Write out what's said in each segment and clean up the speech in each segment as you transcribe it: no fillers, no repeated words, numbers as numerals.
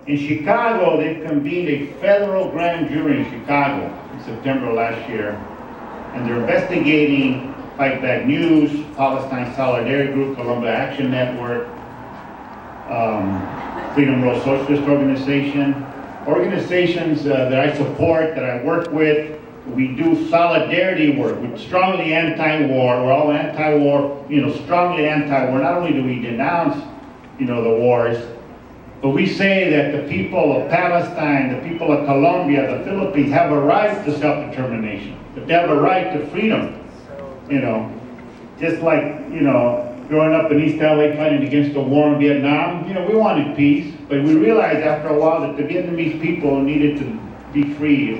In Chicago, they convened a federal grand jury in Chicago in September last year, and they're investigating Fight Back News, Palestine Solidarity Group, Columbia Action Network, Freedom Road Socialist Organization, organizations that I support, that I work with. We do solidarity work. We're strongly anti-war. We're all anti-war, strongly anti-war. Not only do we denounce, the wars, but we say that the people of Palestine, the people of Colombia, the Philippines have a right to self-determination. That they have a right to freedom. Just like, growing up in East LA fighting against the war in Vietnam, we wanted peace, but we realized after a while that the Vietnamese people needed to be free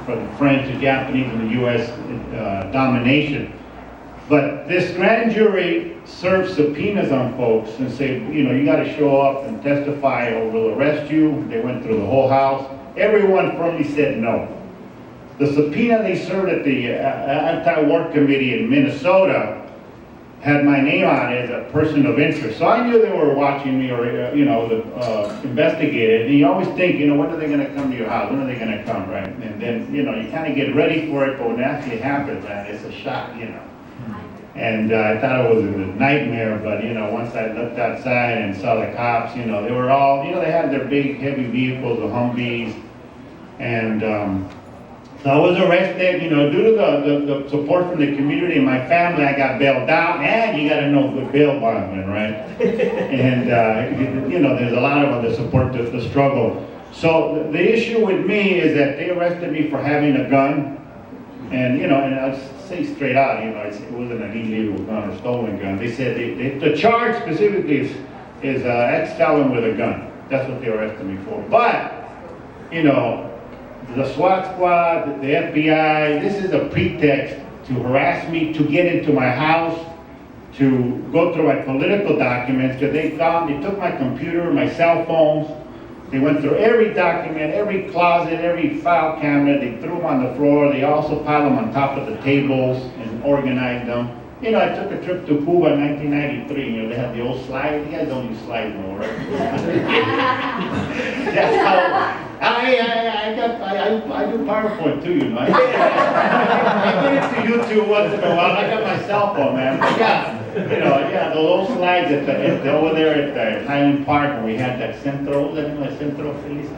from the French, the Japanese, and the U.S. Domination. But this grand jury serves subpoenas on folks and say, you got to show up and testify or we'll arrest you. They went through the whole house. Everyone firmly said no. The subpoena they served at the anti-war committee in Minnesota had my name on it as a person of interest. So I knew they were watching me or, investigated. And you always think, when are they going to come to your house? When are they going to come, right? And then, you kind of get ready for it, but when it actually happens, man, it's a shock, And I thought it was a nightmare, but, once I looked outside and saw the cops, they were all, they had their big, heavy vehicles, the Humvees, and so I was arrested, due to the support from the community and my family. I got bailed out, and you got to know good bail bondsmen, right? And there's a lot of them that support the struggle. So the issue with me is that they arrested me for having a gun, and and I'll say straight out, it wasn't an illegal gun or stolen gun. They said the charge specifically is ex-felon with a gun. That's what they arrested me for. But the SWAT squad, the FBI, this is a pretext to harass me, to get into my house, to go through my political documents, because they took my computer, my cell phones, they went through every document, every closet, every file cabinet, they threw them on the floor, they also piled them on top of the tables and organized them. I took a trip to Cuba in 1993, they had the old slide. You guys don't use slides no more, right? That's how, I do PowerPoint too, I get into YouTube once in a while. I got my cell phone, man. But the old slides over there at the Highland Park when we had that Centro, was that in my Centro Feliz?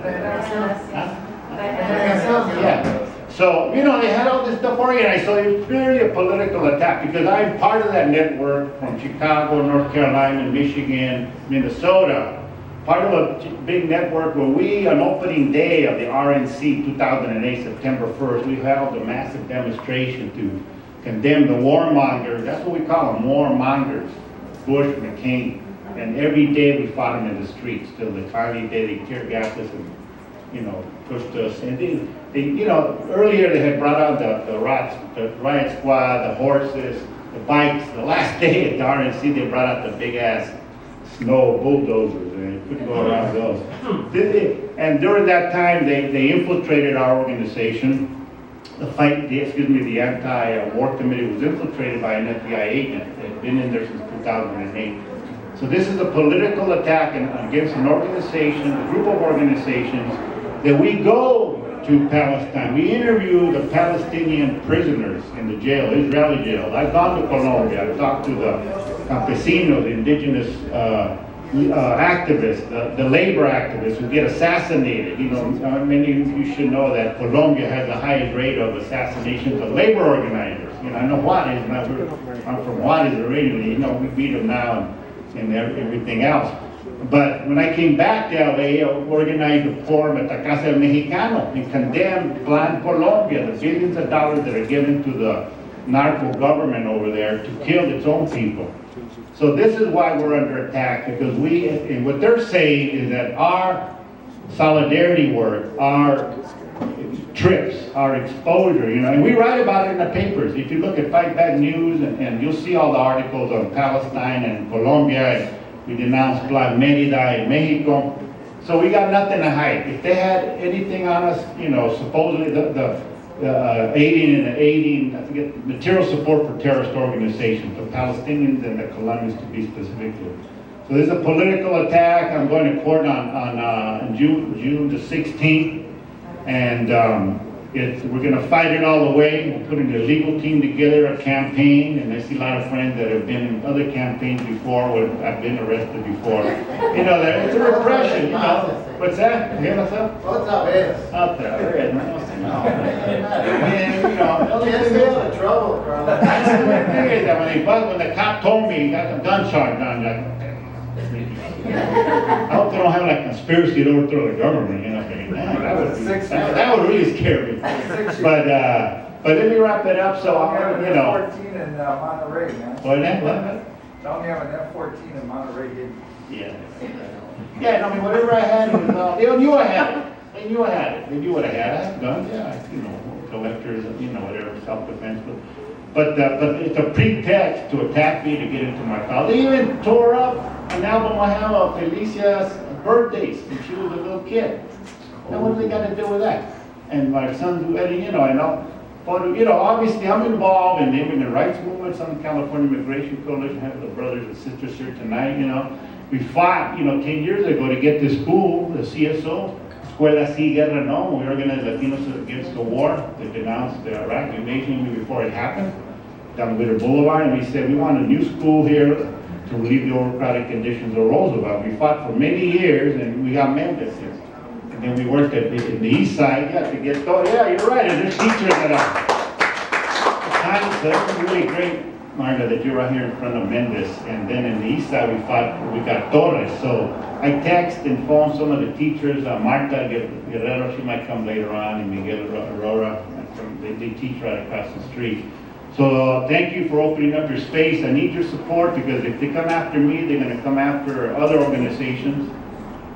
Yeah. So, they had all this stuff organized, so it was really a political attack, because I'm part of that network from Chicago, North Carolina, Michigan, Minnesota, part of a big network where we, on opening day of the RNC 2008, September 1st, we held a massive demonstration to condemn the warmongers. That's what we call them, warmongers, Bush, McCain. And every day we fought them in the streets till they finally did. They tear gassed us and, pushed us. And earlier they had brought out the riot squad, the horses, the bikes. The last day at the RNC, they brought out the big ass snow bulldozers, and you couldn't go around those. And during that time, they infiltrated our organization. The anti-war committee was infiltrated by an FBI agent that had been in there since 2008. So this is a political attack against an organization, a group of organizations, that we go to Palestine. We interview the Palestinian prisoners in the jail, Israeli jail. I've gone to Colombia. I've talked to the campesinos, the indigenous activists, the labor activists who get assassinated. Many of you should know that Colombia has the highest rate of assassinations of labor organizers. I know Juarez, I'm from Juarez originally. We beat them now and everything else. But when I came back to LA, I organized a forum at the Casa del Mexicano and condemned Plan Colombia, the billions of dollars that are given to the narco government over there to kill its own people. So this is why we're under attack, because and what they're saying is that our solidarity work, our trips, our exposure, and we write about it in the papers. If you look at Fight Back News, and you'll see all the articles on Palestine and Colombia. We denounced Plan Merida in Mexico. So we got nothing to hide. If they had anything on us, supposedly the aiding, I forget, material support for terrorist organizations, the Palestinians and the Colombians to be specific. So this is a political attack. I'm going to court on June the 16th. And we're going to fight it all the way. We're putting a legal team together, a campaign. And I see a lot of friends that have been in other campaigns before, where I've been arrested before. You know, it's a repression, you know. What's that? You hear what's up? What's up, is? Out there. Man, you know, Can't stay in trouble, bro. that's the thing is that when the cop told me he got a gun charge on you, I hope they don't have like conspiracy to overthrow the government, you know. Man, that would really scare me. But let me wrap it up. So I'm, you know. F-14 in Monterey, man. What that? Tell me I have an F-14 in Monterey. Yeah. Yeah, I mean, whatever I had, it was, they knew I had it. They knew I had it. They knew what I had. I had guns, yeah, you know, collectors, you know, whatever, self-defense. But it's a pretext to attack me to get into my car. They even tore up an album I have of Felicia's birthdays when she was a little kid. Now, what do they got to do with that? And my son's wedding, you know, and obviously I'm involved in the immigrant rights movement. Southern California Immigration Coalition has the brothers and sisters here tonight, you know. We fought, 10 years ago to get this school, the CSO, Escuela Sí, Guerra No. We organized Latinos Against the War. They denounced the Iraqi invasion before it happened, down Whittier Boulevard, and we said we want a new school here to relieve the overcrowded conditions of Roosevelt. We fought for many years, and we got Montes here. And then we worked in the east side, to get, you're right, and there's teachers that are, so that's really great, Marga, that you're right here in front of Montes. And then in the east side, we got Torres. So I text and phone some of the teachers, Marta Guerrero, she might come later on, and Miguel Aurora, they teach right across the street. So thank you for opening up your space. I need your support, because if they come after me, they're going to come after other organizations.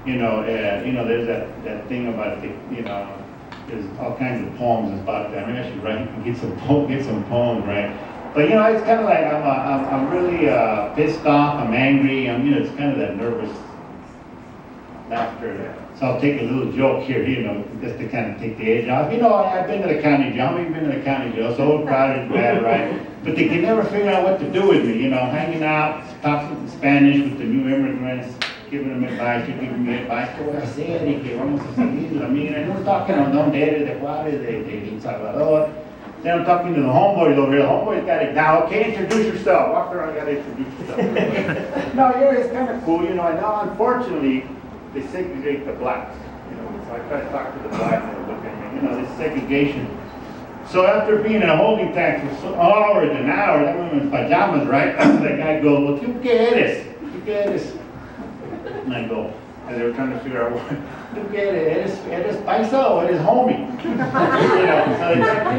There's that thing about there's all kinds of poems about that. Maybe I should write, get some poems, right? But it's kind of like I'm really pissed off. I'm angry. It's kind of that nervous laughter. So I'll take a little joke here, just to kind of take the edge off. I've been to the county jail. How many been to the county jail? So overcrowded is bad, right? But they can never figure out what to do with me. Hanging out, talking Spanish with the new immigrants, giving them advice, you're giving me advice. ¿Qué voy a hacer? Y que vamos a seguir. And we're talking on Don Dede de Juárez, de El Salvador. Then I'm talking to the homeboys over here. The homeboys got it down. Okay, introduce yourself. Walk around, got to introduce yourself. No, it's kind of cool, And now, unfortunately, they segregate the blacks. So I try to talk to the blacks and they look at me. This segregation. So after being in a holding tank for hours and hours, that woman in pajamas, right? That guy goes, well, ¿tú qué eres? ¿Tú qué eres? And I go, and they were trying to figure out what. ¿Tú qué eres? ¿Eres paisa o eres homie? So they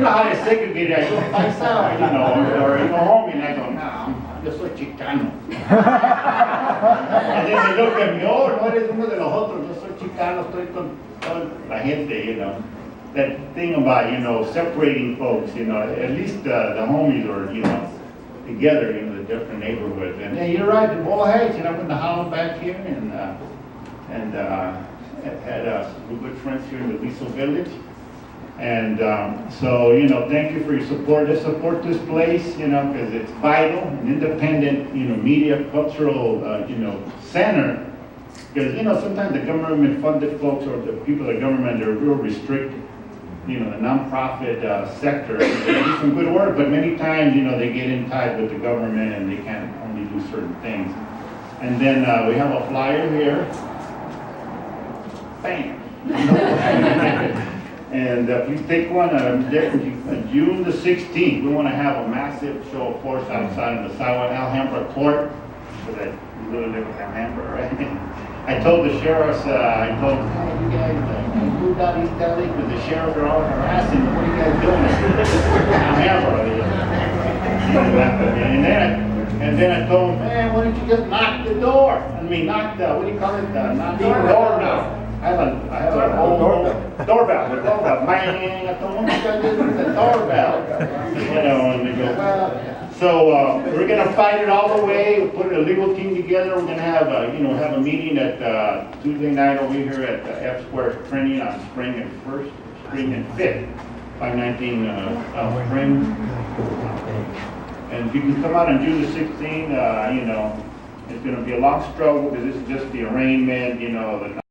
how they segregate it. I go paisa, or homie, and I go, no, yo soy chicano. And then they look at me, oh, no eres uno de los otros, yo soy chicano, estoy con toda la gente, That thing about, separating folks, at least the homies are, together, the different neighborhoods. And yeah, you're right, the boy hates, I went to Holland back here and had some good friends here in the Liso Village. And so, thank you for your support. Let's support this place, because it's vital, an independent, media, cultural, center. Because, sometimes the government-funded folks or the people of the government are real restricted. The nonprofit sector, they do some good work, but many times, they get in tight with the government and they can't only do certain things. And then we have a flyer here. Bam! And please take one. June the 16th, we want to have a massive show of force outside of the sidewalk, Alhambra Court, so that you really live in Alhambra, right? I told the sheriffs, hey, you guys, moved out East LA because the sheriffs are all harassing. What are you guys doing? Alhambra. And then I told them, man, why don't you just knock the door? Knock the, what do you call it? Knock the doorbell. I have a whole doorbell. Bang, I told them, what you guys do with the doorbell? And they go, well. So we're going to fight it all the way. We'll put a legal team together. We're going to have have a meeting at Tuesday night over here at the F Square training on spring and 519 Spring. And if you can come out on June the 16th, It's gonna be a long struggle because this is just the arraignment, you know, the